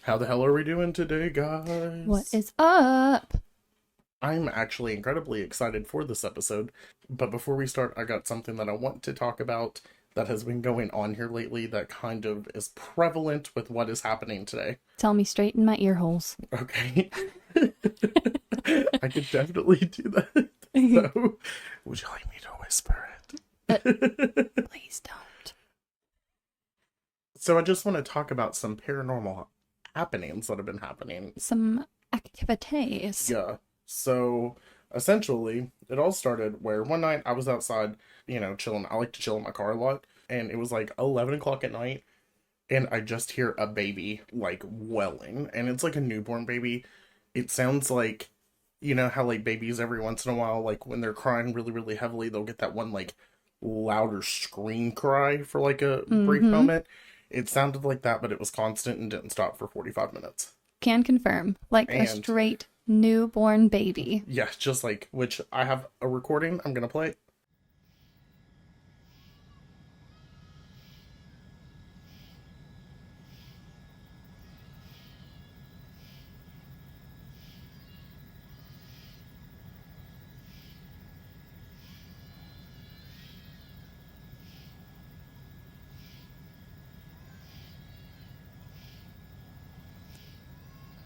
How the hell are we doing today, guys? What is up? I'm actually incredibly excited for this episode, but before we start, I got something that I want to talk about that has been going on here lately that kind of is prevalent with what is happening today. Tell me straight in my ear holes. Okay. I could definitely do that. So, would you like me to whisper it? Please don't. So I just want to talk about some paranormal happenings that have been happening. Some activities. Yeah. So essentially, it all started where one night I was outside, chilling. I like to chill in my car a lot. And it was like 11 o'clock at night. And I just hear a baby like wailing. And it's like a newborn baby. It sounds like, how like babies every once in a while, like when they're crying really, really heavily, they'll get that one like louder scream cry for like a brief moment. It sounded like that, but it was constant and didn't stop for 45 minutes. Can confirm. Like a straight newborn baby. Yeah, just like, which I have a recording I'm going to play.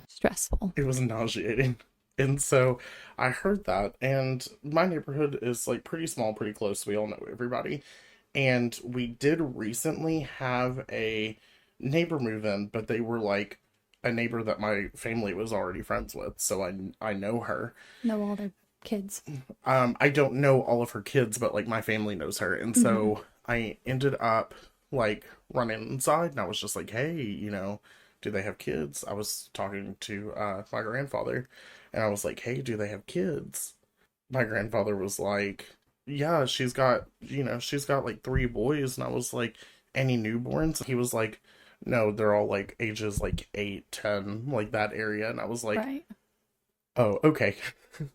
Stressful. It was nauseating. And so I heard that, and my neighborhood is like pretty small, pretty close. We all know everybody. And we did recently have a neighbor move in, but they were like a neighbor that my family was already friends with. So I know her. Know all their kids. I don't know all of her kids, but like my family knows her. And so I ended up like running inside, and I was just like, hey, do they have kids? I was talking to my grandfather, and I was like, hey, do they have kids? My grandfather was like, yeah, she's got like 3 boys. And I was like, any newborns? He was like, no, they're all like ages like 8, 10, like that area. And I was like, Right. oh, okay.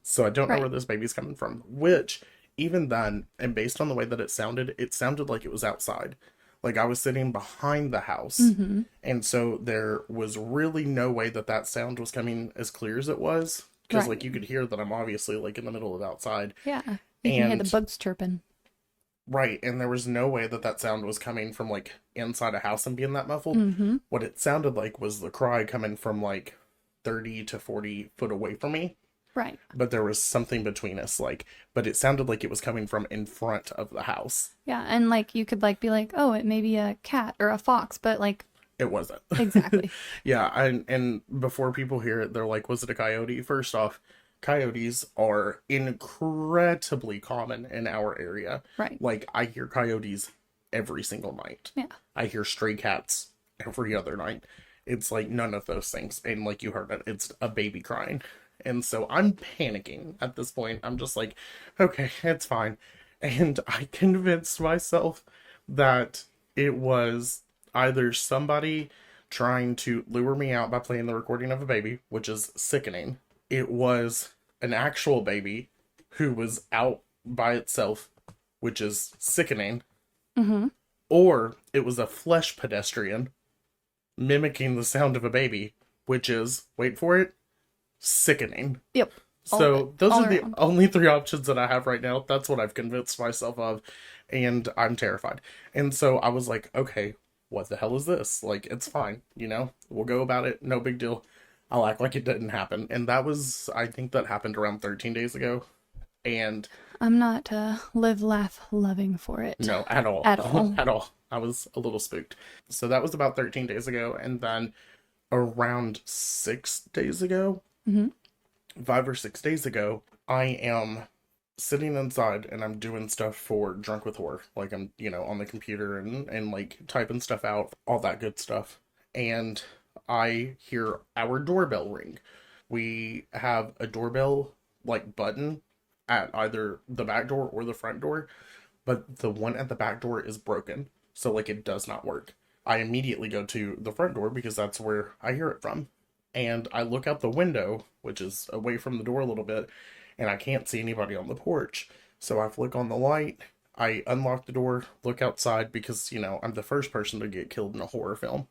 So I don't know Right. where this baby's coming from, which even then, and based on the way that it sounded like it was outside. Like I was sitting behind the house, and so there was really no way that that sound was coming as clear as it was, because like you could hear that I'm obviously like in the middle of outside. Yeah. You can hear the bugs chirping. Right, and there was no way that that sound was coming from like inside a house and being that muffled. What it sounded like was the cry coming from like 30 to 40 foot away from me. Right. But there was something between us, but it sounded like it was coming from in front of the house. Yeah, and like you could like be like, oh, it may be a cat or a fox, but like it wasn't. Exactly. Yeah, and before people hear it, they're like, was it a coyote? First off, coyotes are incredibly common in our area. Right. Like, I hear coyotes every single night. Yeah. I hear stray cats every other night. It's like none of those things. And like you heard it, it's a baby crying. And so I'm panicking at this point. I'm just like, okay, it's fine. And I convinced myself that it was either somebody trying to lure me out by playing the recording of a baby, which is sickening. It was an actual baby who was out by itself, which is sickening. Or it was a flesh pedestrian mimicking the sound of a baby, which is, wait for it, sickening. Yep. So those are the only 3 options that I have right now. That's what I've convinced myself of, and I'm terrified. And so I was like, okay, what the hell is this? Like, it's fine, we'll go about it, no big deal. I'll act like it didn't happen. And I think that happened around 13 days ago. And I'm not live, laugh, loving for it. no, at all. At all. At all. I was a little spooked. So that was about 13 days ago. And then around 6 days ago, 5 or 6 days ago, I am sitting inside and I'm doing stuff for Drunk with Horror. Like I'm, on the computer and like typing stuff out, all that good stuff. And I hear our doorbell ring. We have a doorbell like button at either the back door or the front door, but the one at the back door is broken. So like it does not work. I immediately go to the front door because that's where I hear it from. And I look out the window, which is away from the door a little bit, and I can't see anybody on the porch. So I flick on the light, I unlock the door, look outside because, I'm the first person to get killed in a horror film.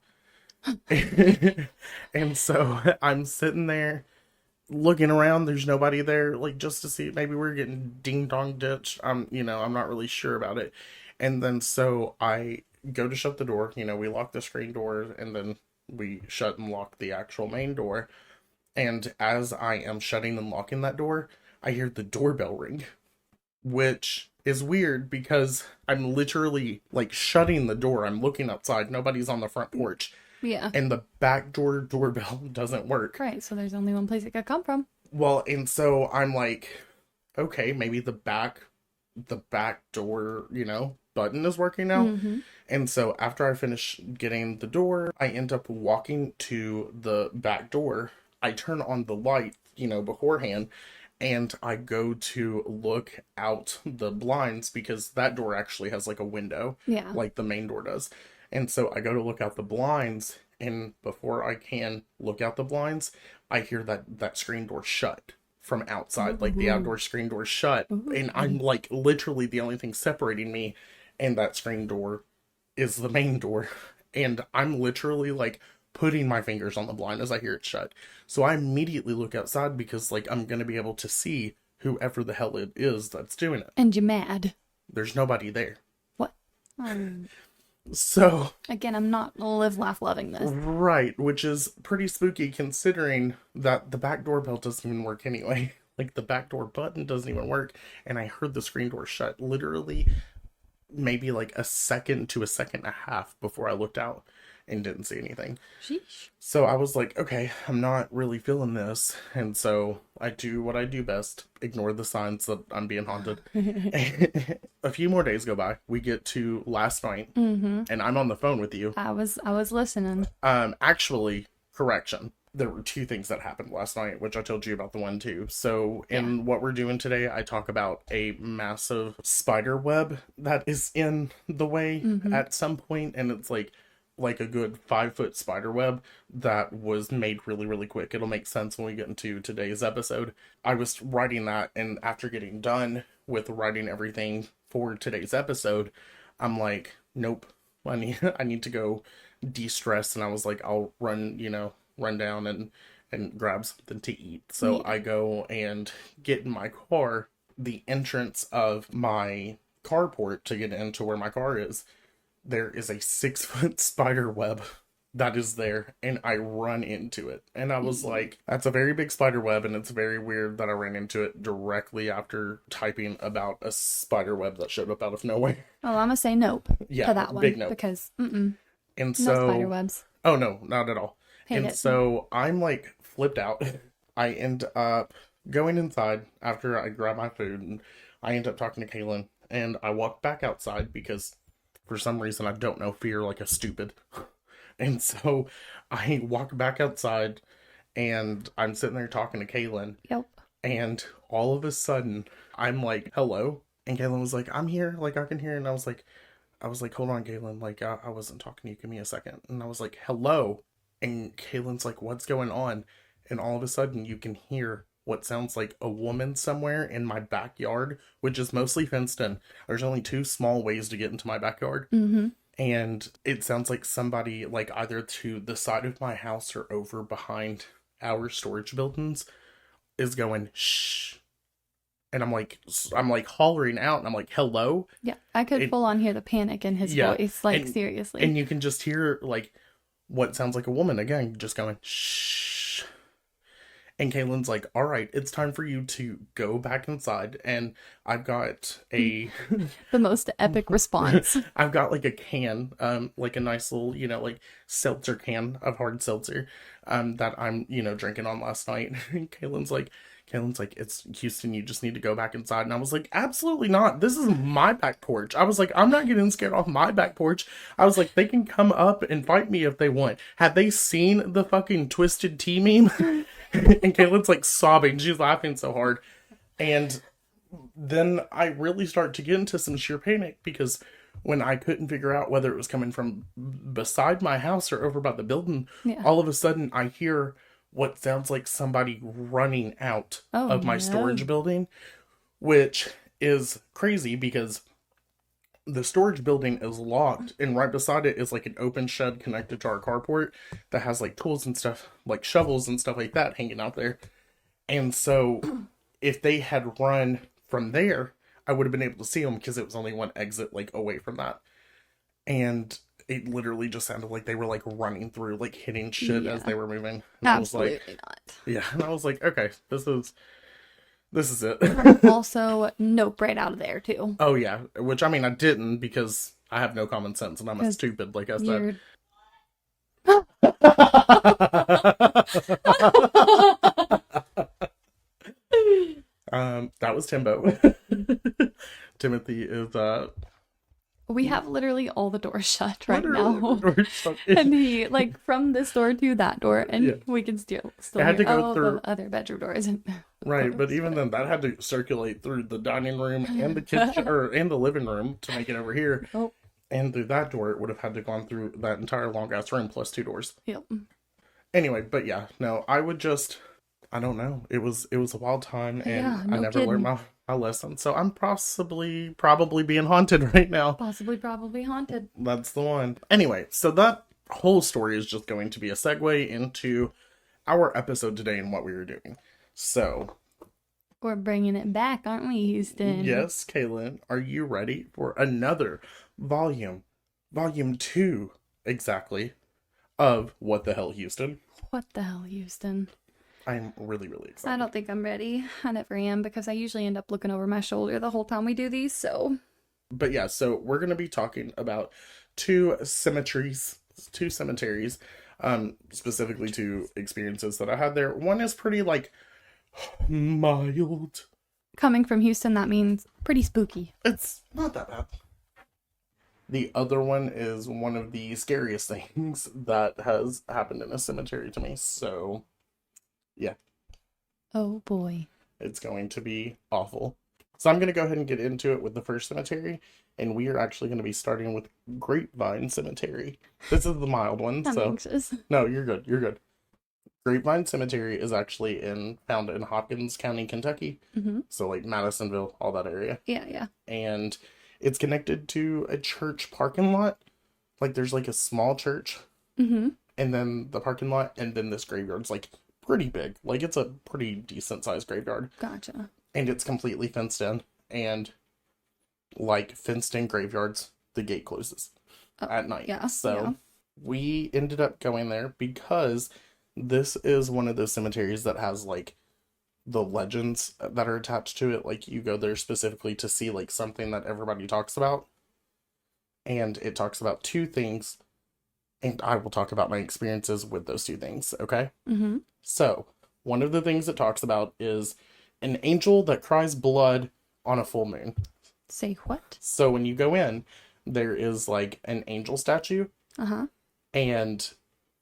And so I'm sitting there looking around, there's nobody there, like just to see maybe we're getting ding dong ditched. I'm not really sure about it. And then so I go to shut the door, we lock the screen door and then we shut and lock the actual main door. And as I am shutting and locking that door, I hear the doorbell ring, which is weird because I'm literally like shutting the door. I'm looking outside. Nobody's on the front porch. Yeah. And the back door doorbell doesn't work. Right. So there's only one place it could come from. Well, and so I'm like, okay, maybe the back door, button is working now. Mm-hmm. And so after I finish getting the door, I end up walking to the back door. I turn on the light, beforehand, and I go to look out the blinds because that door actually has like a window, Yeah. like the main door does. And so I go to look out the blinds, and before I can look out the blinds, I hear that screen door shut from outside. Ooh. Like the outdoor screen door shut. Ooh. And I'm like literally the only thing separating me and that screen door is the main door. And I'm literally like putting my fingers on the blind as I hear it shut. So I immediately look outside because like I'm going to be able to see whoever the hell it is that's doing it. And you're mad. There's nobody there. What? So Again, I'm not live, laugh, loving this. right, which is pretty spooky considering that the back doorbell doesn't even work anyway. Like the back door button doesn't even work. And I heard the screen door shut literally maybe like a second to a second and a half before I looked out and didn't see anything. Sheesh. So I was like, okay, I'm not really feeling this. And so I do what I do best, ignore the signs that I'm being haunted. A few more days go by. We get to last night, Mm-hmm. and I'm on the phone with you. I was listening. Actually, correction. There were two things that happened last night, which I told you about the one too. So in what we're doing today, I talk about a massive spider web that is in the way at some point, and it's like a good 5-foot spider web that was made really, really quick. It'll make sense when we get into today's episode. I was writing that, and after getting done with writing everything for today's episode, I'm like, nope, I need to go de-stress, and I was like, I'll run down and grab something to eat. So I go and get in my car. The entrance of my carport to get into where my car is, there is a 6-foot spider web that is there, and I run into it. And I was like, that's a very big spider web, and it's very weird that I ran into it directly after typing about a spider web that showed up out of nowhere. Well, I'm gonna say nope Yeah, to that one. big nope. Because, And no so, spider webs. oh no, not at all. Hate And it. so I'm like flipped out. I end up going inside after I grab my food, and I end up talking to Kaylin, and I walk back outside because for some reason I don't know fear like a stupid. And so I walk back outside, and I'm sitting there talking to Kaylin, Yep. and all of a sudden I'm like, hello. And Kaylin was like, I'm here, like I can hear. And I was like, hold on, Kaylin, like I wasn't talking to you, give me a second. And I was like, hello. And Kaylin's like, what's going on? And all of a sudden you can hear what sounds like a woman somewhere in my backyard, which is mostly fenced in. There's only 2 small ways to get into my backyard. Mm-hmm. And it sounds like somebody like either to the side of my house or over behind our storage buildings is going, shh. And I'm like hollering out, and I'm like, hello? Yeah, I could full on hear the panic in his voice. Like, seriously. And you can just hear like what sounds like a woman again, just going, shh. And Kaylin's like, all right, it's time for you to go back inside. And I've got a... the most epic response. I've got like a can, like a nice little, like seltzer can of hard seltzer, that I'm, drinking on last night. And Kaylin's like, Kaylin's like, it's Houston, you just need to go back inside. And I was like, absolutely not. This is my back porch. I was like, I'm not getting scared off my back porch. I was like, they can come up and fight me if they want. Have they seen the fucking Twisted Tea meme? And Kaylin's like sobbing. She's laughing so hard. And then I really start to get into some sheer panic because when I couldn't figure out whether it was coming from beside my house or over by the building, Yeah. all of a sudden I hear what sounds like somebody running out of my storage building, which is crazy because the storage building is locked and right beside it is like an open shed connected to our carport that has like tools and stuff, like shovels and stuff like that hanging out there. And so if they had run from there, I would have been able to see them because it was only one exit like away from that. And it literally just sounded like they were like running through, like hitting shit as they were moving. And Absolutely I was like, not. yeah. And I was like, okay, this is it. Also, nope, right out of there too. Oh yeah, which I mean I didn't because I have no common sense and I'm a stupid, like I said. That was Timbo. Timothy is We have literally all the doors shut right now. doors shut. And he, like, from this door to that door, and Yeah. we can still It had hear to go through the other bedroom doors. right, but even then, that had to circulate through the dining room and the kitchen and the living room to make it over here. Oh, And through that door, it would have had to gone through that entire long ass room plus 2 doors. yep. Anyway, but yeah, no, I would just, I don't know. It was a wild time, and Yeah, I no never kidding. learned my lesson. So I'm probably being haunted right now. Possibly, probably haunted. That's the one. Anyway, so that whole story is just going to be a segue into our episode today and what we were doing. So, We're bringing it back, aren't we, Houston? yes, Kaylin, are you ready for another volume 2, exactly, of What the Hell, Houston? What the hell, Houston? I'm really, really excited. I don't think I'm ready. I never am because I usually end up looking over my shoulder the whole time we do these, so. But yeah, so we're going to be talking about two cemeteries, specifically 2 experiences that I had there. One is pretty, like, mild. Coming from Houston, that means pretty spooky. It's not that bad. The other one is one of the scariest things that has happened in a cemetery to me. So, yeah, Oh boy. it's going to be awful. So I'm going to go ahead and get into it with the first cemetery. And we are actually going to be starting with Grapevine Cemetery. This is the mild one. I'm so anxious. No, you're good. You're good. Grapevine Cemetery is actually found in Hopkins County, Kentucky. Mm-hmm. So like Madisonville, all that area. Yeah. And it's connected to a church parking lot. Like there's like a small church, Mm-hmm. and then the parking lot, and then this graveyard's like pretty big. Like it's a pretty decent sized graveyard. Gotcha. And it's completely fenced in. And like fenced in graveyards, the gate closes at night. yeah, So yeah. we ended up going there because this is one of those cemeteries that has like the legends that are attached to it. Like you go there specifically to see like something that everybody talks about. And it talks about 2 things. And I will talk about my experiences with those 2 things. Okay. Mm-hmm. So one of the things it talks about is an angel that cries blood on a full moon. Say what? So when you go in, there is like an angel statue. Uh-huh. And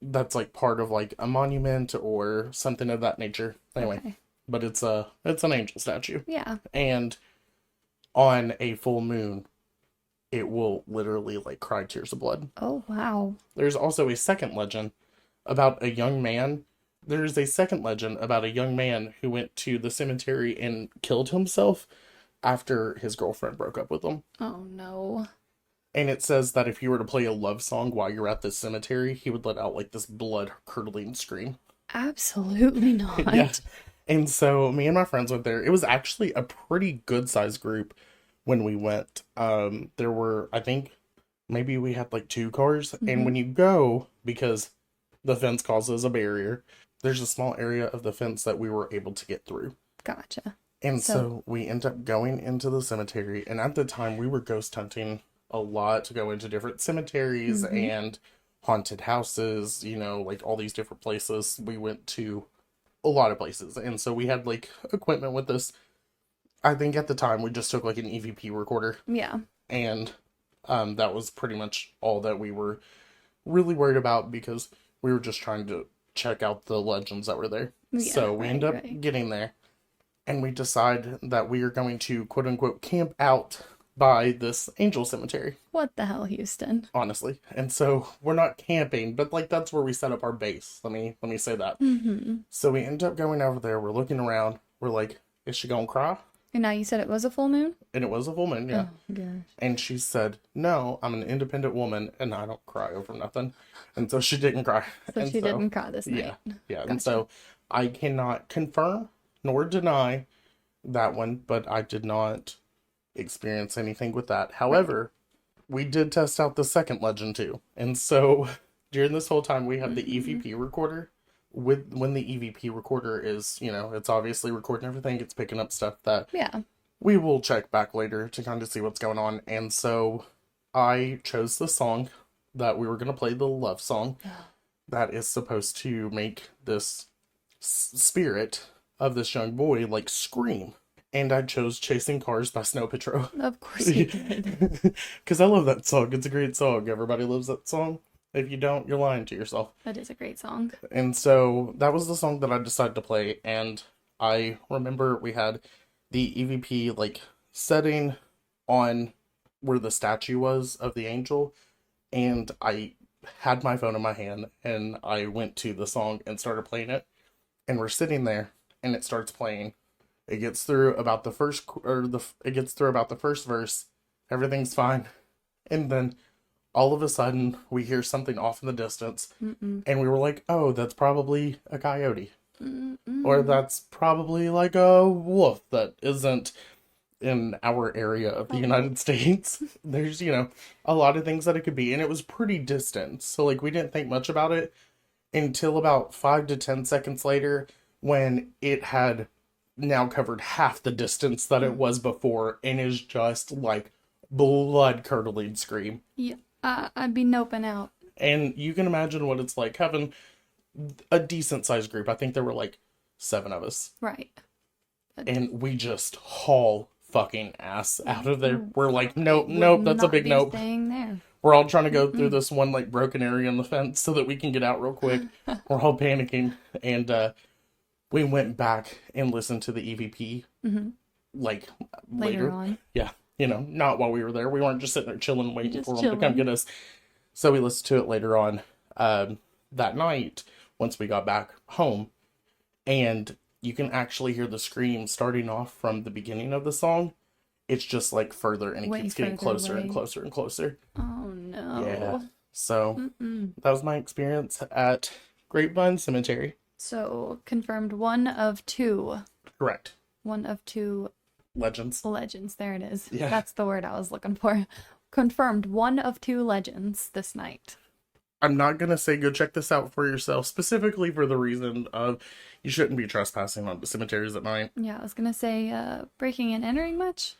that's like part of like a monument or something of that nature. Anyway, Okay. but it's an angel statue. Yeah. And on a full moon, it will literally like cry tears of blood. Oh, wow. There's also a second legend about a young man. There's a second legend about a young man who went to the cemetery and killed himself after his girlfriend broke up with him. Oh, no. And it says that if you were to play a love song while you're at this cemetery, he would let out like this blood-curdling scream. Absolutely not. Yeah. And so me and my friends went there. It was actually a pretty good-sized group when we went. There were, I think, maybe we had like 2 cars. Mm-hmm. And when you go, because the fence causes a barrier, there's a small area of the fence that we were able to get through. Gotcha. And so we end up going into the cemetery. And at the time, we were ghost hunting a lot to go into different cemeteries Mm-hmm. and haunted houses, you know, like all these different places. We went to a lot of places. And so we had like equipment with this. I think at the time we just took like an EVP recorder. Yeah. And that was pretty much all that we were really worried about, because we were just trying to check out the legends that were there. Yeah, So we end up right. getting there, and we decide that we are going to quote unquote camp out by this angel cemetery, What the hell, Houston? honestly. And so we're not camping, but like that's where we set up our base. Let me say that. Mm-hmm. So we end up going over there, we're looking around, we're like, is she gonna cry? And now you said it was a full moon? And it was a full moon, yeah. Oh, gosh. And she said, no, I'm an independent woman and I don't cry over nothing. And so she didn't cry. So And she didn't cry this night. Yeah, yeah. Gotcha. And so I cannot confirm nor deny that one, but I did not experience anything with that. However, we did test out the second legend too. And so during this whole time, we had the EVP recorder. When the EVP recorder is, it's obviously recording everything. It's picking up stuff that Yeah. we will check back later to kind of see what's going on. And so I chose the song that we were going to play, the love song that is supposed to make this spirit of this young boy like scream. And I chose Chasing Cars by Snow Patrol. Of course you did. Because I love that song. It's a great song. Everybody loves that song. If you don't, you're lying to yourself. That is a great song. And so that was the song that I decided to play. And I remember we had the EVP like setting on where the statue was of the angel. And I had my phone in my hand and I went to the song and started playing it. And we're sitting there and it starts playing. It gets through about the first, it gets through about the first verse. Everything's fine. And then all of a sudden, we hear something off in the distance, and we were like, oh, that's probably a coyote. Or that's probably like a wolf that isn't in our area of the United States. There's, a lot of things that it could be, and it was pretty distant. So, like, we didn't think much about it until about 5 to 10 seconds later, when it had now covered half the distance that it was before, and is just like blood-curdling scream. Yeah. I'd be noping out. And you can imagine what it's like having a decent sized group. I think there were like 7 of us. Right. And we just haul fucking ass out of there. We're like, nope, that's a big Not be nope. Staying there. We're all trying to go through this one like broken area in the fence so that we can get out real quick. We're all panicking. And we went back and listened to the EVP like later on. Yeah. Not while we were there. We weren't just sitting there chilling, waiting for them to come chilling. get us. So we listened to it later on that night once we got back home. And you can actually hear the scream starting off from the beginning of the song. It's just like further, and it Way keeps getting further closer away. and closer and closer. Oh, no. Yeah. So that was my experience at Grapevine Cemetery. So, confirmed 1 of 2. Correct. 1 of 2 Legends. legends. There it is. Yeah. That's the word I was looking for. Confirmed 1 of 2 legends this night. I'm not going to say go check this out for yourself, specifically for the reason of you shouldn't be trespassing on the cemeteries at night. Yeah, I was going to say breaking and entering much.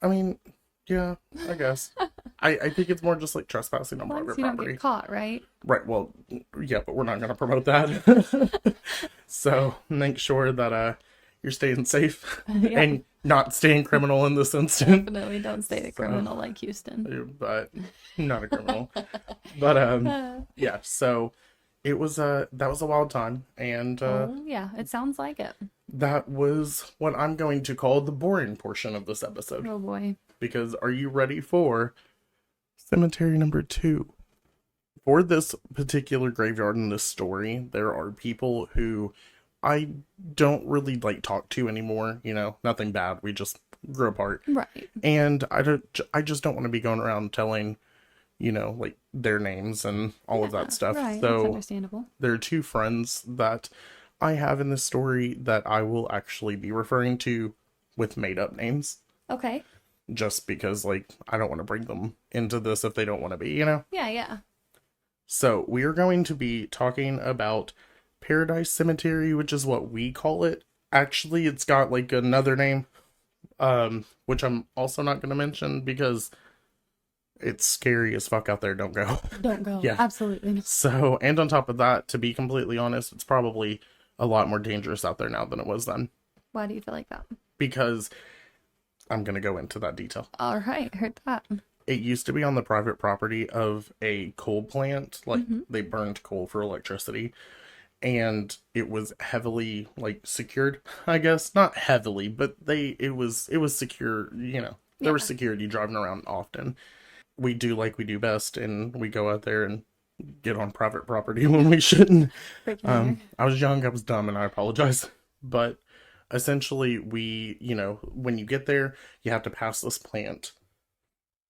I mean, yeah, I guess. I think it's more just like trespassing on As long private as you don't property. get caught, right? Right, well, yeah, but we're not going to promote that. So make sure that you're staying safe Yeah. and not staying criminal in this instant. Definitely don't stay a criminal like Houston. But not a criminal. But yeah, so it was that was a wild time, and Oh, yeah, it sounds like it. that was what I'm going to call the boring portion of this episode. Oh, boy. Because are you ready for cemetery number 2? For this particular graveyard in this story, there are people who I don't really like talk to anymore. Nothing bad. We just grew apart. Right. And I just don't want to be going around telling, like their names and all of that stuff. Right, that's So understandable. there are 2 friends that I have in this story that I will actually be referring to with made up names. Okay. Just because, like, I don't want to bring them into this if they don't want to be, Yeah. Yeah. So we are going to be talking about Paradise Cemetery, which is what we call it. Actually, it's got like another name, which I'm also not going to mention because it's scary as fuck out there. Don't go. Don't go. Yeah. Absolutely. So, and on top of that, to be completely honest, it's probably a lot more dangerous out there now than it was then. Why do you feel like that? Because I'm going to go into that detail. All right, heard that. It used to be on the private property of a coal plant. Like, Mm-hmm. they burned coal for electricity. And it was heavily, like, secured, I guess. Not heavily, but it was secure, you know. There was Yeah. security driving around often. We do like we do best, and we go out there and get on private property when we shouldn't. Breaking in there. I was young, I was dumb, and I apologize. But essentially, when you get there, you have to pass this plant,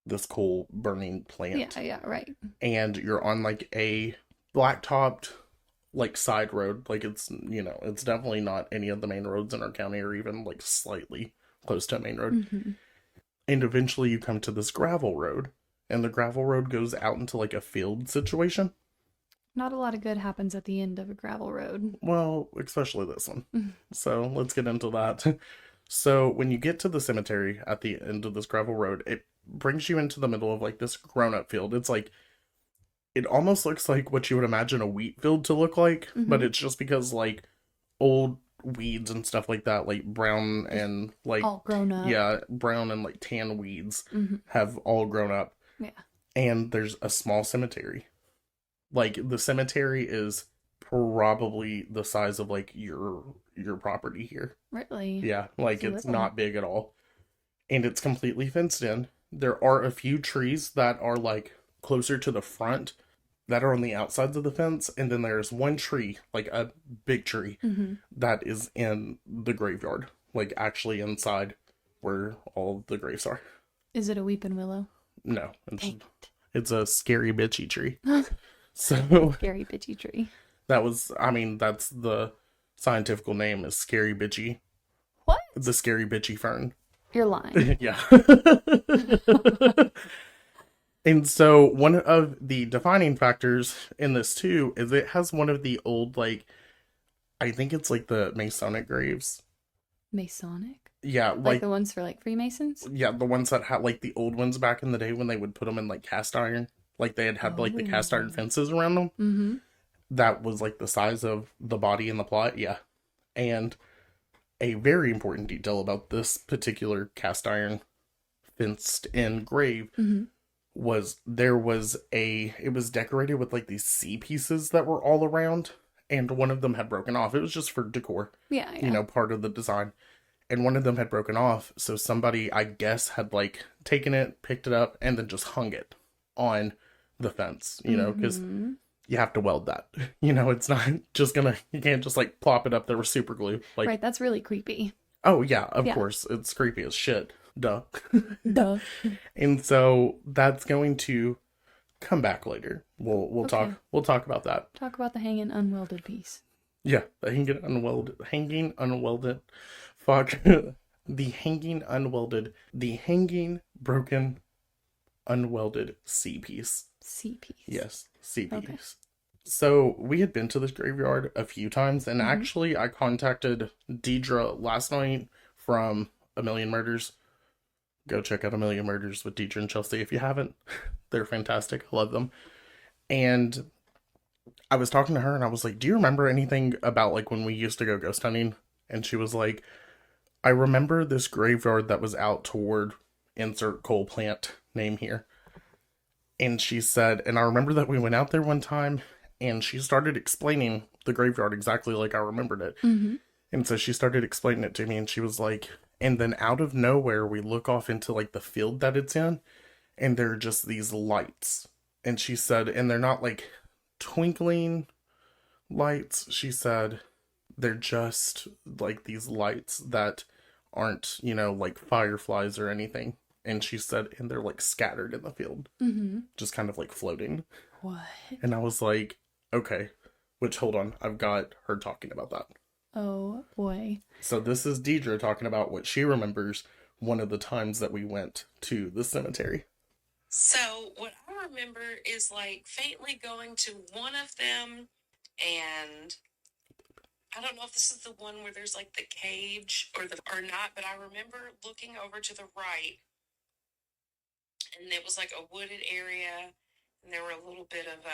this coal burning plant, Yeah, yeah, right. and you're on like a blacktopped like side road. Like it's definitely not any of the main roads in our county, or even like slightly close to a main road. Mm-hmm. And eventually, you come to this gravel road, and the gravel road goes out into like a field situation. Not a lot of good happens at the end of a gravel road. Well, especially this one. So let's get into that. So when you get to the cemetery at the end of this gravel road, it brings you into the middle of like this grown-up field. It's like it almost looks like what you would imagine a wheat field to look like, but Mhm. it's just because like old weeds and stuff like that, like brown and like All grown up. yeah, brown and like tan weeds Mm-hmm. have all grown up. Yeah. And there's a small cemetery. Like the cemetery is probably the size of like your property here. Really? Yeah, like So it's little. not big at all. And it's completely fenced in. There are a few trees that are like closer to the front that are on the outsides of the fence, and then there's one tree, like a big tree, Mm-hmm. that is in the graveyard, like actually inside where all the graves are. Is it a weeping willow? No, Dang it's a scary bitchy tree. it. So Scary bitchy tree. that's the scientific name is scary bitchy, What? the scary bitchy fern. You're lying. Yeah. And so one of the defining factors in this too is it has one of the old like I think it's like the Masonic graves. Masonic? Yeah, Like the ones for like Freemasons? yeah, the ones that had like the old ones back in the day when they would put them in like cast iron, like they had like the cast iron Oh. fences around them. Mm-hmm. That was like the size of the body in the plot. Yeah. And a very important detail about this particular cast iron fenced in grave Mm-hmm. was it was decorated with like these C pieces that were all around, and one of them had broken off. It was just for decor, Yeah, yeah. part of the design. And one of them had broken off, so somebody, I guess, had like taken it, picked it up, and then just hung it on the fence, because Mm-hmm. you have to weld that. It's not just you can't just like plop it up there with super glue. Like, Right, that's really creepy. oh yeah, of Yeah. course, it's creepy as shit. Duh. Duh. And so that's going to come back later. We'll Okay. talk about that. Talk about the hanging unwelded piece. Yeah, the hanging unwelded, fuck, the hanging broken unwelded C piece. C piece. Yes, C piece. Okay. So we had been to this graveyard a few times, and Mhm. actually I contacted Deidre last night from A Million Murders. Go check out A Million Murders with Deidre and Chelsea if you haven't. They're fantastic. I love them. And I was talking to her and I was like, "Do you remember anything about like when we used to go ghost hunting?" And she was like, "I remember this graveyard that was out toward insert coal plant name here." And she said, and I remember that we went out there one time and she started explaining the graveyard exactly like I remembered it. Mm-hmm. And so she started explaining it to me and she was like, and then out of nowhere, we look off into like the field that it's in and there are just these lights. And she said, and they're not like twinkling lights. She said, they're just like these lights that aren't, like fireflies or anything. And she said, and they're like scattered in the field, Mm-hmm. just kind of like floating. What? And I was like, okay, which hold on, I've got her talking about that. Oh boy. So this is Deidre talking about what she remembers one of the times that we went to the cemetery. So what I remember is like faintly going to one of them, and I don't know if this is the one where there's like the cage or not, but I remember looking over to the right, and it was like a wooded area, and there were a little bit of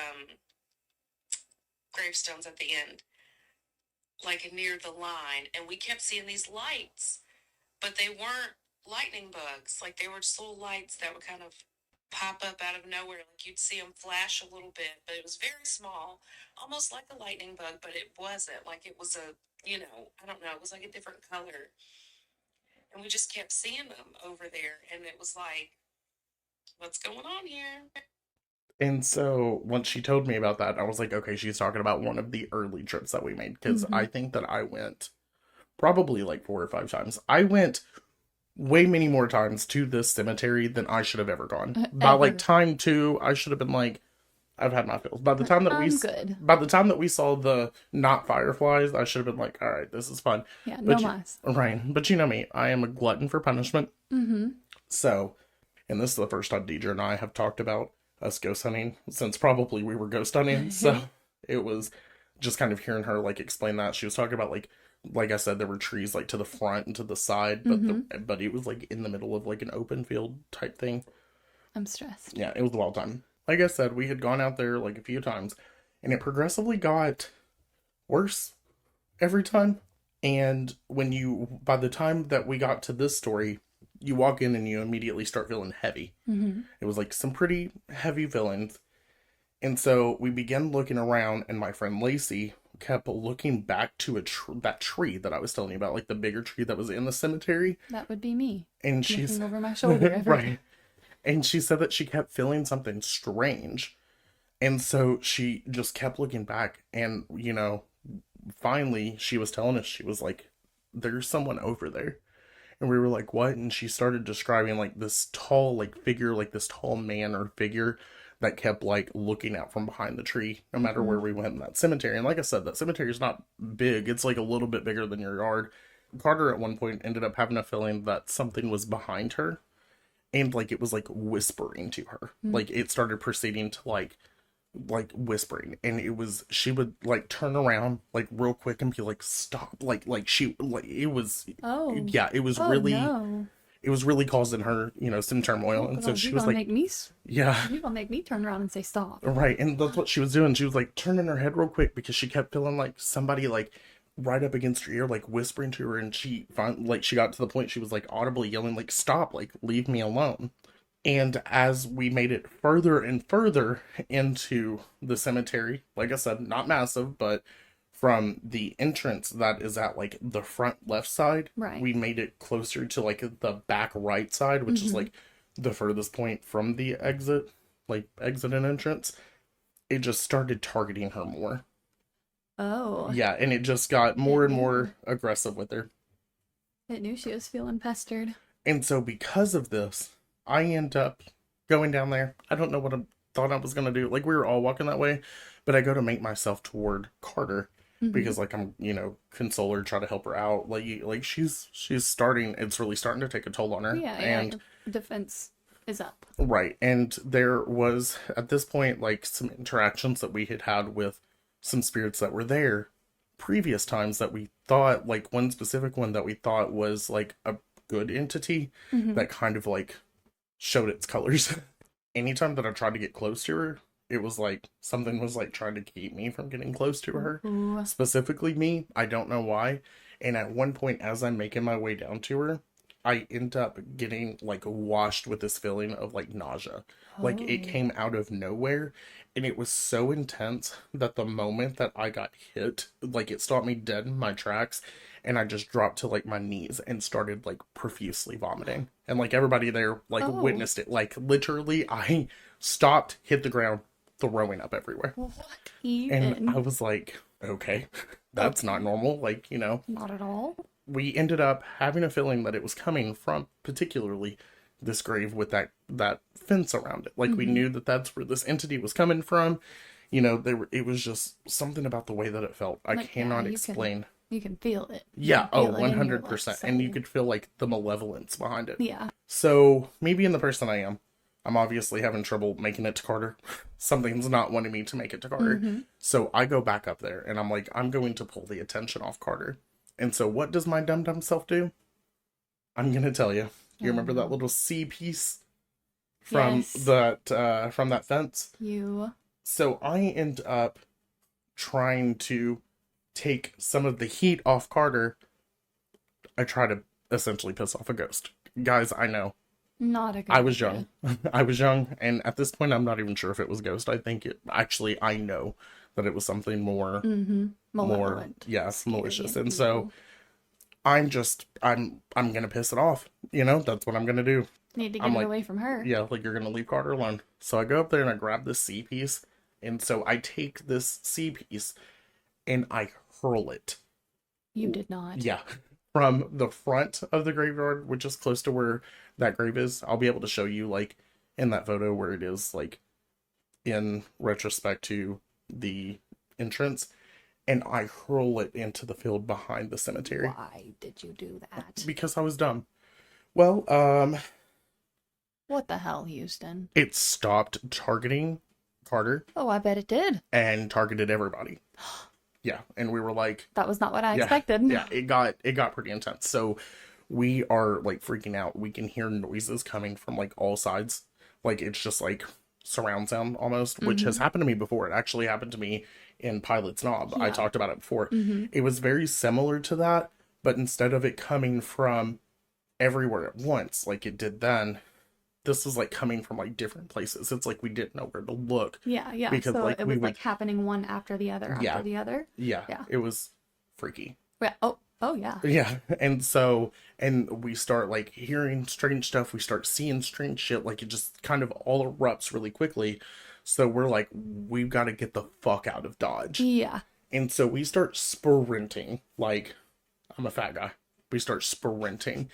gravestones at the end. like near the line, and we kept seeing these lights, but they weren't lightning bugs. Like they were just little lights that would kind of pop up out of nowhere. Like you'd see them flash a little bit, but it was very small, almost like a lightning bug, but it wasn't. Like it was a, I don't know, it was like a different color. And we just kept seeing them over there, and it was like, what's going on here? And so once she told me about that, I was like, okay, she's talking about one of the early trips that we made. Because I think that I went probably like 4 or 5 times. I went way many more times to this cemetery than I should have ever gone. By like Ever. time 2, I should have been like, I've had my fills. By the time that I'm good. by the time that we saw the not fireflies, I should have been like, all right, this is fun. Yeah, no But mas. right, but you know me, I am a glutton for punishment. Mm-hmm. So, and this is the first time Deidre and I have talked about us ghost hunting since probably we were ghost hunting. So it was just kind of hearing her like explain that. She was talking about like I said, there were trees like to the front and to the side, but but it was like in the middle of like an open field type thing. I'm stressed. Yeah, it was a wild time. Like I said, we had gone out there like a few times, and it progressively got worse every time. And by the time that we got to this story, you walk in and you immediately start feeling heavy. Mm-hmm. It was like some pretty heavy villains. And so we began looking around, and my friend Lacey kept looking back to that tree that I was telling you about, like the bigger tree that was in the cemetery. That would be me. And she's Looking over my shoulder every right. And she said that she kept feeling something strange. And so she just kept looking back. And, finally she was telling us, she was like, there's someone over there. And we were like, what? And she started describing like this tall, like figure, like this tall man or figure that kept like looking out from behind the tree no matter where we went in that cemetery. And like I said, that cemetery is not big. It's like a little bit bigger than your yard. Carter at one point ended up having a feeling that something was behind her, and like it was like whispering to her. Like it started proceeding to like whispering, and she would like turn around like real quick and be like, stop, like she like it was Oh. yeah, it was Oh, really no. it was really causing her some turmoil. And so Well, she you was gonna like, make me yeah, you gonna make me turn around and say stop. right. And that's what she was doing. She was like turning her head real quick because she kept feeling like somebody like right up against her ear, like whispering to her. And she got to the point she was like audibly yelling like, stop, like leave me alone. And as we made it further and further into the cemetery, like I said, not massive, but from the entrance that is at like the front left side, Right. we made it closer to like the back right side, which is like the furthest point from the exit, like exit and entrance. It just started targeting her more. Oh. Yeah, and it just got more and more aggressive with her. It knew she was feeling pestered. And so because of this, I end up going down there. I don't know what I thought I was going to do. Like, we were all walking that way, but I go to make myself toward Carter because, like, I'm, console her, try to help her out. Like she's starting, it's really starting to take a toll on her. Yeah, and your defense is up. right. And there was, at this point, like, some interactions that we had had with some spirits that were there previous times that we thought, like, one specific one that we thought was, like, a good entity that kind of, like, showed its colors. Anytime that I tried to get close to her, it was like something was like trying to keep me from getting close to her. Ooh. Specifically me. I don't know why. And at one point, as I'm making my way down to her, I end up getting like washed with this feeling of like nausea. Like it came out of nowhere, and it was so intense that the moment that I got hit, like it stopped me dead in my tracks, and I just dropped to like my knees and started like profusely vomiting. And like everybody there like witnessed it. Like literally I stopped, hit the ground, throwing up everywhere. What And even? I was like, okay, that's not normal. Like, Not at all. we ended up having a feeling that it was coming from particularly this grave with that fence around it. Like we knew that that's where this entity was coming from. It was just something about the way that it felt. I Like, cannot yeah, explain. You can feel it. Yeah, You can feel it in your, 100%. like, And you soul. could feel like the malevolence behind it. Yeah. So, me being the person I am, I'm obviously having trouble making it to Carter. Something's not wanting me to make it to Carter. So I go back up there and I'm like, I'm going to pull the attention off Carter. And so what does my dumb self do? I'm going to tell you. You remember that little C piece from Yes. from that fence? You. So I end up trying to take some of the heat off Carter, I try to essentially piss off a ghost. Guys, I know. Not a good I was idea. young. I was young, and at this point, I'm not even sure if it was ghost. I think it actually, I know that it was something more, Malevolent. yes, Scary malicious. and And so evil. I'm gonna piss it off. You know, that's what I'm gonna do. Need to get I'm it like, away from her. yeah, like you're gonna leave Carter alone. So I go up there and I grab this C piece, and so I take this C piece and I hurl it. You did not. Yeah, from the front of the graveyard, which is close to where that grave is. I'll be able to show you like in that photo where it is like in retrospect to the entrance, and I hurl it into the field behind the cemetery Why did you do that? because I was dumb. Well, What the hell, Houston? it stopped targeting Carter Oh, I bet it did. and targeted everybody. Yeah, and we were like, That was not what I yeah, expected. yeah, it got pretty intense. So we are like freaking out. We can hear noises coming from like all sides. Like it's just like surround sound almost, which has happened to me before. It actually happened to me in Pilot's Knob. I Yeah. talked about it before. It was very similar to that, but instead of it coming from everywhere at once, like it did then, this was like coming from like different places. It's like we didn't know where to look. Yeah, yeah. Because, So like, it we was would- like happening one after the other Yeah. after the other. Yeah, Yeah. it was freaky. Yeah. Oh yeah. Yeah, and we start like hearing strange stuff. We start seeing strange shit. Like it just kind of all erupts really quickly. So we're like, we've got to get the fuck out of Dodge. Yeah. And so we start sprinting. Like, I'm a fat guy. We start sprinting,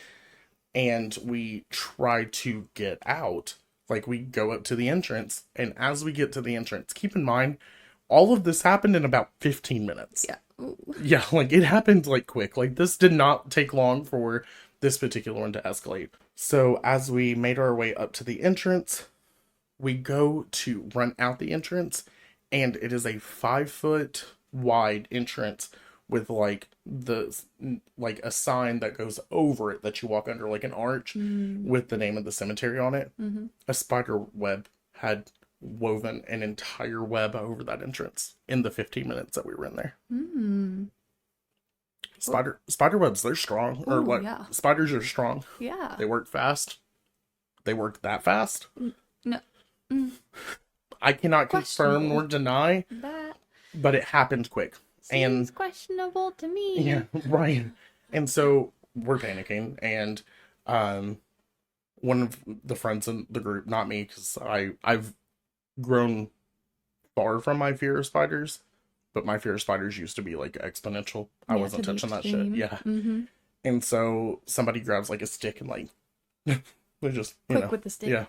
and we try to get out. Like we go up to the entrance, and as we get to the entrance, keep in mind, all of this happened in about 15 minutes. Yeah. Ooh. Yeah, like it happened like quick. Like this did not take long for this particular one to escalate. So as we made our way up to the entrance, we go to run out the entrance, and it is a 5 foot wide entrance with like a sign that goes over it that you walk under, like an arch with the name of the cemetery on it. A spider web had woven an entire web over that entrance in the 15 minutes that we were in there. Spider webs, they're strong. Or Ooh, like yeah. spiders are strong. Yeah. They work fast. They work that fast. No. I cannot confirm nor deny, That but it happened quick. seems And questionable to me. yeah, right. And so we're panicking, and one of the friends in the group, not me, because I've grown far from my fear of spiders, but my fear of spiders used to be like exponential. I Yeah, wasn't to the touching that shit. extreme. Yeah. Mm-hmm. And so somebody grabs like a stick and like they just Quick with the stick. Yeah.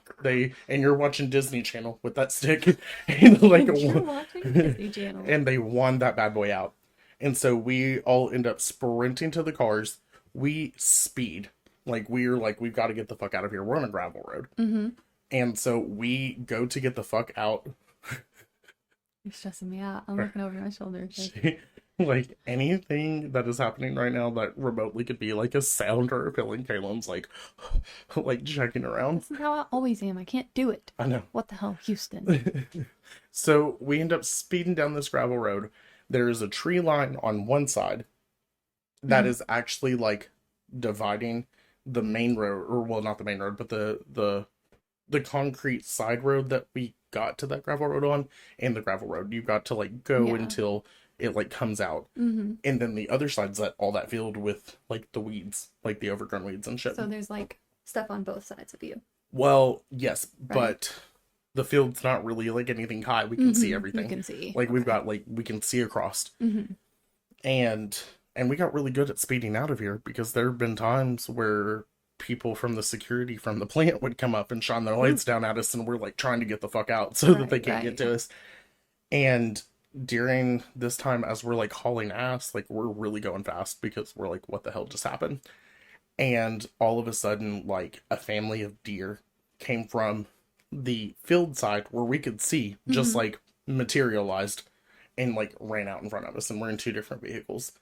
And you're watching Disney Channel with that stick and like You're watching Disney Channel. and they won that bad boy out. And so we all end up sprinting to the cars. We speed. Like we're like, we've got to get the fuck out of here. We're on a gravel road. Mm-hmm. And so we go to get the fuck out. You're stressing me out. I'm looking over my shoulder. Like anything that is happening right now that remotely could be like a sound or a feeling, Kaylin's like like checking around. This is how I always am. I can't do it. I know. What the hell, Houston? So we end up speeding down this gravel road. There is a tree line on one side that is actually like dividing the main road, or well, not the main road, but the concrete side road that we got to that gravel road on, and the gravel road. You got to like go Yeah. until it like comes out. Mm-hmm. And then the other side's that all that field with like the weeds, like the overgrown weeds and shit. So there's like stuff on both sides of you. Well, yes, Right. but the field's not really like anything high. We can see everything. You can see. Like we've got like we can see across. Mm-hmm. And we got really good at speeding out of here because there have been times where people from the security from the plant would come up and shine their lights down at us, and we're like trying to get the fuck out so that they can't get to us. And during this time, as we're like hauling ass, like we're really going fast because we're like, what the hell just happened? And all of a sudden, like a family of deer came from the field side where we could see, just like materialized and like ran out in front of us. And we're in two different vehicles.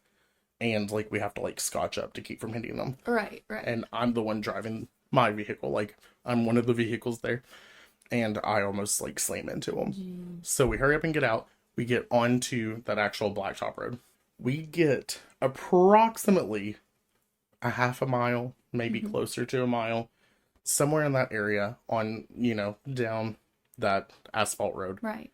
And like we have to like scotch up to keep from hitting them. Right, right. And I'm the one driving my vehicle. Like I'm one of the vehicles there. And I almost like slam into them. So we hurry up and get out. We get onto that actual blacktop road. We get approximately a half a mile, maybe closer to a mile, somewhere in that area on, down that asphalt road. Right.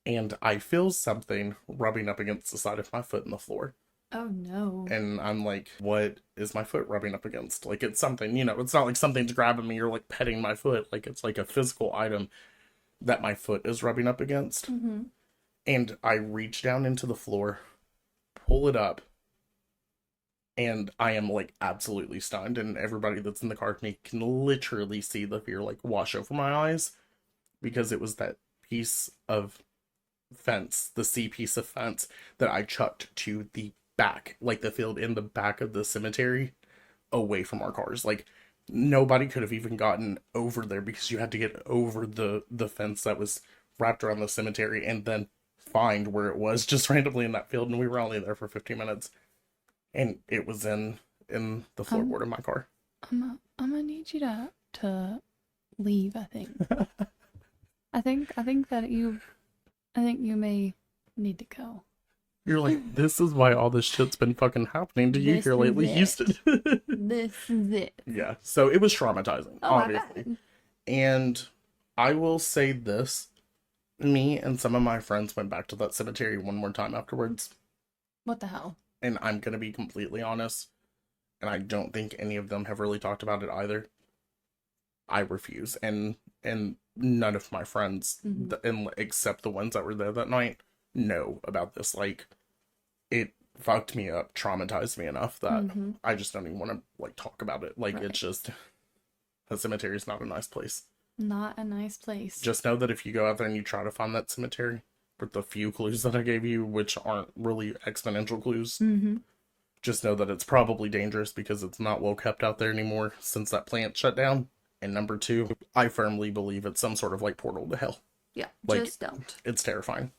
And I feel something rubbing up against the side of my foot in the floor. Oh no. And I'm like, what is my foot rubbing up against? Like, it's something, it's not like something's grabbing me or like petting my foot. Like, it's like a physical item that my foot is rubbing up against. Mm-hmm. And I reach down into the floor, pull it up, and I am like absolutely stunned. And everybody that's in the car with me can literally see the fear like wash over my eyes, because it was that piece of fence, the C piece of fence that I chucked to the back, like the field in the back of the cemetery, away from our cars. Like, nobody could have even gotten over there, because you had to get over the fence that was wrapped around the cemetery and then find where it was just randomly in that field. And we were only there for 15 minutes, and it was in the floorboard of my car. I'm gonna need you to leave, I think. I think you may need to go. You're like, this is why all this shit's been fucking happening to you This here is lately, it. Houston. This is it. Yeah, so it was traumatizing, Oh my obviously. God. And I will say this, me and some of my friends went back to that cemetery one more time afterwards. What the hell? And I'm going to be completely honest, and I don't think any of them have really talked about it either. I refuse. And none of my friends, except the ones that were there that night, know about this. Like, it fucked me up, traumatized me enough that I just don't even want to like talk about it. Like, it's just, the cemetery is not a nice place. Not a nice place. Just know that if you go out there and you try to find that cemetery with the few clues that I gave you, which aren't really exponential clues, just know that it's probably dangerous, because it's not well kept out there anymore since that plant shut down. And number two, I firmly believe it's some sort of like portal to hell. Yeah, Like, just don't. It's terrifying.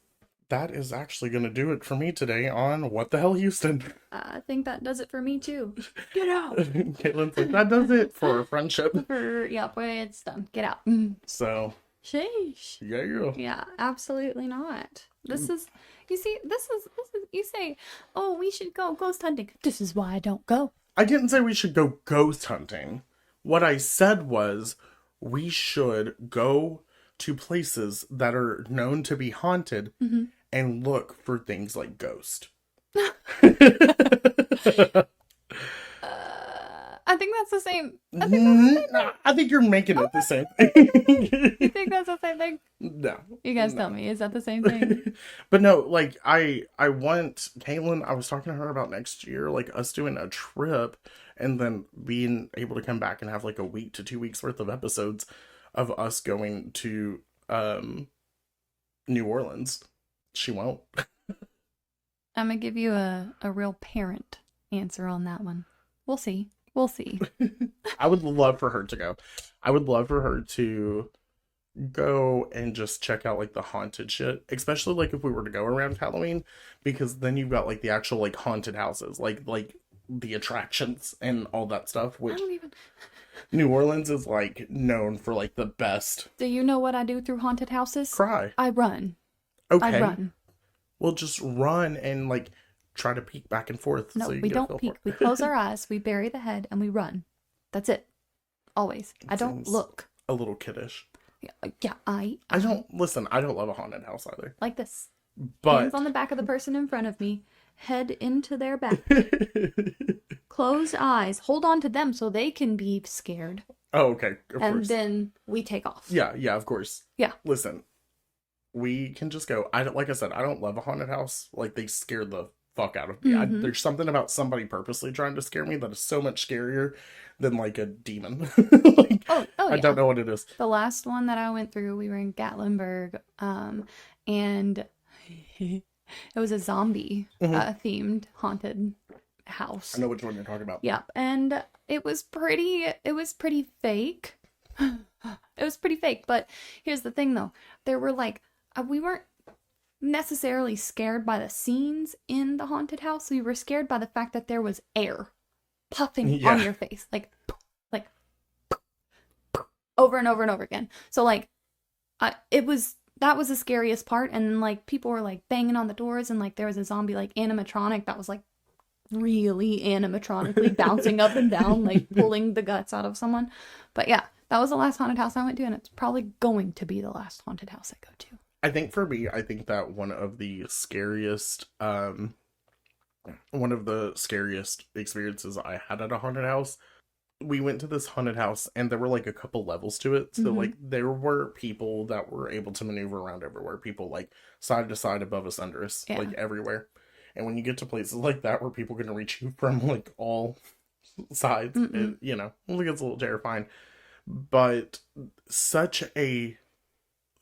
That is actually going to do it for me today on What the Hell, Houston. I think that does it for me too. Get out. Caitlin's like, that does it for our friendship. It's done. Get out. So, Sheesh. yeah. Yeah, absolutely not. This is, you say, oh, we should go ghost hunting. This is why I don't go. I didn't say we should go ghost hunting. What I said was, we should go to places that are known to be haunted and look for things like ghost. I think that's the same. I think you're making it the same thing. You think that's the same thing? No. You guys tell me. Is that the same thing? But no, like, I want Caitlin, I was talking to her about next year, like, us doing a trip and then being able to come back and have like a week to 2 weeks worth of episodes of us going to New Orleans. She won't. I'm gonna give you a real parent answer on that one. We'll see. I would love for her to go. I would love for her to go and just check out like the haunted shit, especially like if we were to go around Halloween, because then you've got like the actual like haunted houses, like the attractions and all that stuff, which New Orleans is like known for like the best. Do you know what I do through haunted houses? Cry. I run. Okay. I run. Well, just run and like try to peek back and forth. No, so you we get a don't feel peek. for We it. close our eyes, we bury the head, and we run. That's it. Always. I don't Seems look. A little kiddish. Yeah, I don't love a haunted house either. like this. But Hands on the back of the person in front of me, head into their back. Closed eyes. Hold on to them so they can be scared. Oh, okay. Of And course. then we take off. Yeah, of course. Yeah. Listen, we can just go. Like I said, I don't love a haunted house. Like, they scare the fuck out of me. There's something about somebody purposely trying to scare me that is so much scarier than like a demon. Like, I don't know what it is. The last one that I went through, we were in Gatlinburg, and it was a zombie themed haunted house. I know which one you're talking about. Yep, and it was pretty fake. It was pretty fake, but here's the thing though. There were like, we weren't necessarily scared by the scenes in the haunted house. We were scared by the fact that there was air puffing on your face. Like over and over and over again. So like, it was that was the scariest part. And like people were like banging on the doors, and like there was a zombie like animatronic that was like really animatronically bouncing up and down, like pulling the guts out of someone. But yeah, that was the last haunted house I went to, and it's probably going to be the last haunted house I go to. I think for me, I think that one of the scariest experiences I had at a haunted house, we went to this haunted house and there were like a couple levels to it. So like there were people that were able to maneuver around everywhere. People like side to side, above us, under us, like everywhere. And when you get to places like that where people can reach you from like all sides, it, you know, it gets a little terrifying. But such a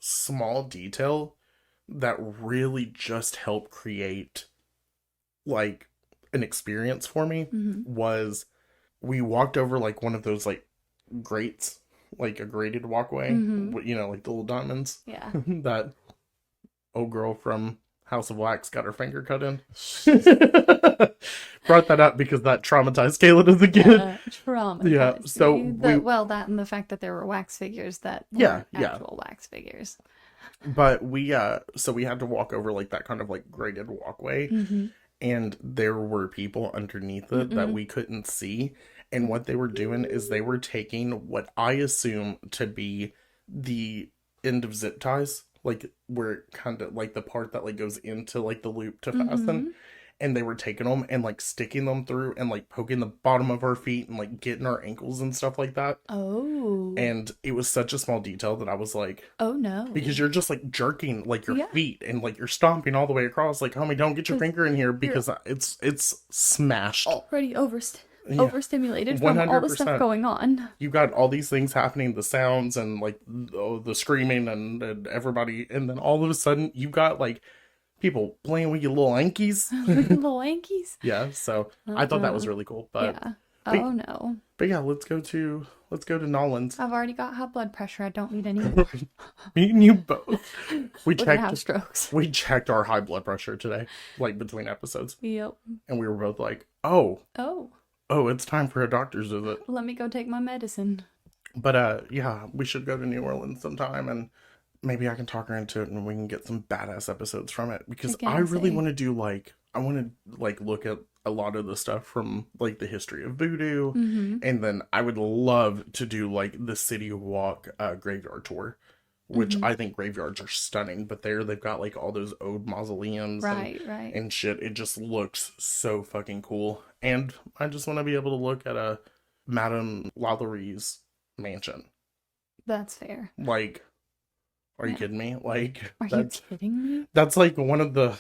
small detail that really just helped create like an experience for me was we walked over like one of those like grates, like a grated walkway, you know, like the little diamonds that old girl from House of Wax got her finger cut in. Brought that up because that traumatized Kayla as a kid. Traumatized. Yeah, so that and the fact that there were wax figures that weren't actual wax figures. But so we had to walk over like that kind of like graded walkway, and there were people underneath it that we couldn't see. And what they were doing is they were taking what I assume to be the end of zip ties, like where it kind of like the part that like goes into like the loop to fasten. And they were taking them and like sticking them through and like poking the bottom of our feet and like getting our ankles and stuff like that. Oh. And it was such a small detail that I was like, oh no. Because you're just like jerking like your feet and like you're stomping all the way across. Like, homie, don't get your finger in here because it's smashed. Already overstimulated from all the stuff going on. You got all these things happening, the sounds and like the screaming and everybody. And then all of a sudden you got like people playing with your little hankies. Little hankies? Yeah, so I thought that was really cool. But oh no. But yeah, let's go to Nolan's. I've already got high blood pressure. I don't need any more. Me and you both. We're gonna have strokes. We checked our high blood pressure today, like between episodes. Yep. And we were both like, oh, it's time for a doctor's visit. Let me go take my medicine. But yeah, we should go to New Orleans sometime, and maybe I can talk her into it and we can get some badass episodes from it, because I really want to do I want to like look at a lot of the stuff from like the history of voodoo, and then I would love to do like the City Walk graveyard tour, which I think graveyards are stunning, but they've got like all those old mausoleums and shit. It just looks so fucking cool, and I just want to be able to look at a Madame Laurie's mansion. That's fair. Like, are you kidding me? Like, are you kidding me? That's like one of the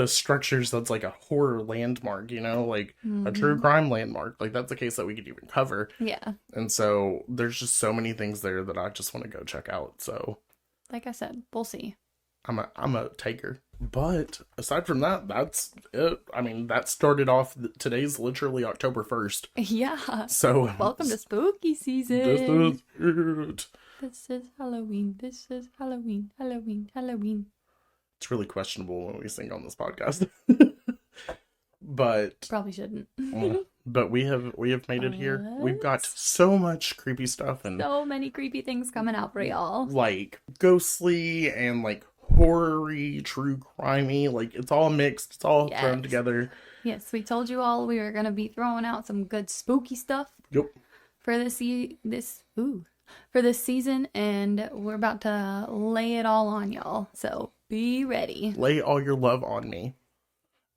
structures that's like a horror landmark, you know, like a true crime landmark. Like, that's a case that we could even cover. Yeah. And so there's just so many things there that I just want to go check out. So, like I said, we'll see. I'm a taker. But aside from that, that's it. I mean, that started off. Today's literally October 1st. Yeah. So welcome to spooky season. This is it. This is Halloween. This is Halloween. Halloween. Halloween. It's really questionable when we sing on this podcast. But probably shouldn't. But we have made it here. We've got so much creepy stuff and so many creepy things coming out for y'all. Like ghostly and like horror-y, true crimey. Like, it's all mixed. It's all thrown together. Yes, we told you all we were gonna be throwing out some good spooky stuff. Yep. For this season, and we're about to lay it all on y'all. So be ready. Lay all your love on me,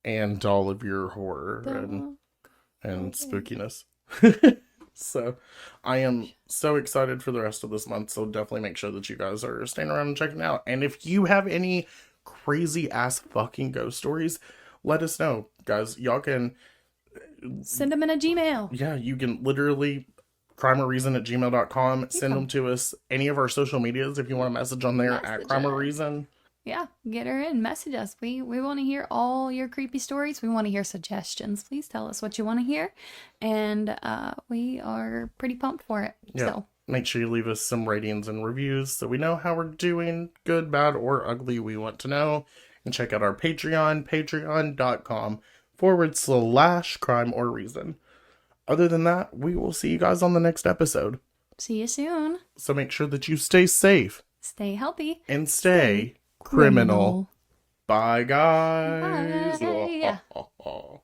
and all of your horror and spookiness. So I am so excited for the rest of this month. So definitely make sure that you guys are staying around and checking it out. And if you have any crazy ass fucking ghost stories, let us know, guys. Y'all can send them in a Gmail. Yeah, you can literally CrimeOrReason@gmail.com. Send them to us. Any of our social medias if you want to message on there at CrimeOrReason. Yeah, get her in. Message us. We want to hear all your creepy stories. We want to hear suggestions. Please tell us what you want to hear. And we are pretty pumped for it. Yeah. So make sure you leave us some ratings and reviews so we know how we're doing. Good, bad, or ugly. We want to know. And check out our Patreon, patreon.com/CrimeOrReason. Other than that, we will see you guys on the next episode. See you soon. So make sure that you stay safe. Stay healthy. And stay criminal. Bye, guys. Bye.